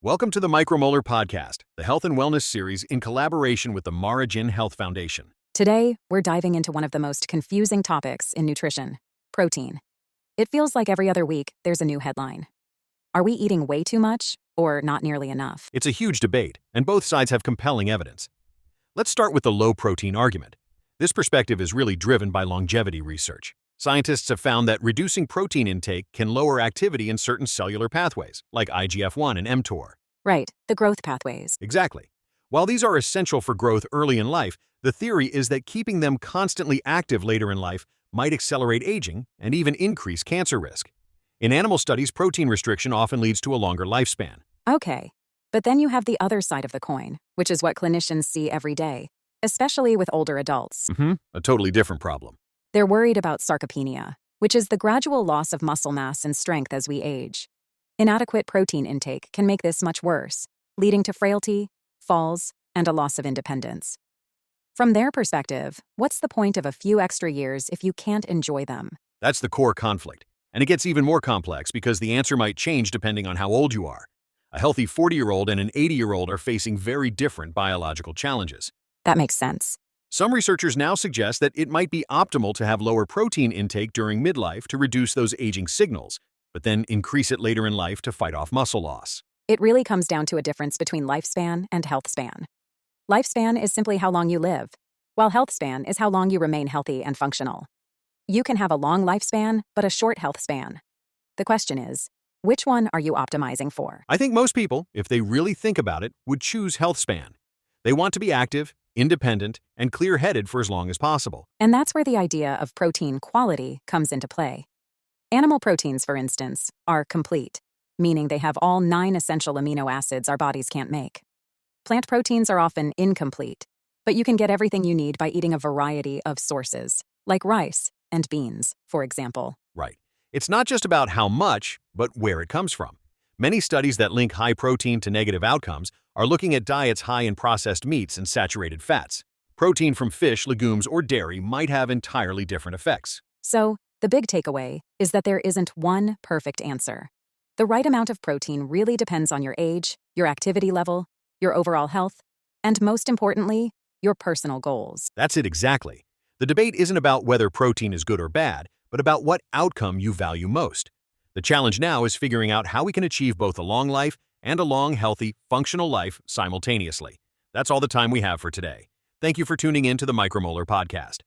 Welcome to the Micromolar Podcast, the health and wellness series in collaboration with the Maragin Health Foundation. Today, we're diving into one of the most confusing topics in nutrition: protein. It feels like every other week, there's a new headline. Are we eating way too much or not nearly enough? It's a huge debate, and both sides have compelling evidence. Let's start with the low-protein argument. This perspective is really driven by longevity research. Scientists have found that reducing protein intake can lower activity in certain cellular pathways, like IGF-1 and mTOR. Right, the growth pathways. Exactly. While these are essential for growth early in life, the theory is that keeping them constantly active later in life might accelerate aging and even increase cancer risk. In animal studies, protein restriction often leads to a longer lifespan. Okay, but then you have the other side of the coin, which is what clinicians see every day, especially with older adults. A totally different problem. They're worried about sarcopenia, which is the gradual loss of muscle mass and strength as we age. Inadequate protein intake can make this much worse, leading to frailty, falls, and a loss of independence. From their perspective, what's the point of a few extra years if you can't enjoy them? That's the core conflict. And it gets even more complex because the answer might change depending on how old you are. A healthy 40-year-old and an 80-year-old are facing very different biological challenges. That makes sense. Some researchers now suggest that it might be optimal to have lower protein intake during midlife to reduce those aging signals, but then increase it later in life to fight off muscle loss. It really comes down to a difference between lifespan and health span. Lifespan is simply how long you live, while health span is how long you remain healthy and functional. You can have a long lifespan, but a short health span. The question is, which one are you optimizing for? I think most people, if they really think about it, would choose health span. They want to be active, independent, and clear-headed for as long as possible. And that's where the idea of protein quality comes into play. Animal proteins, for instance, are complete, meaning they have all 9 essential amino acids our bodies can't make. Plant proteins are often incomplete, but you can get everything you need by eating a variety of sources, like rice and beans, for example. Right. It's not just about how much, but where it comes from. Many studies that link high protein to negative outcomes are looking at diets high in processed meats and saturated fats. Protein from fish, legumes, or dairy might have entirely different effects. So, the big takeaway is that there isn't one perfect answer. The right amount of protein really depends on your age, your activity level, your overall health, and most importantly, your personal goals. That's it exactly. The debate isn't about whether protein is good or bad, but about what outcome you value most. The challenge now is figuring out how we can achieve both a long life and a long, healthy, functional life simultaneously. That's all the time we have for today. Thank you for tuning in to the Micromolar Podcast.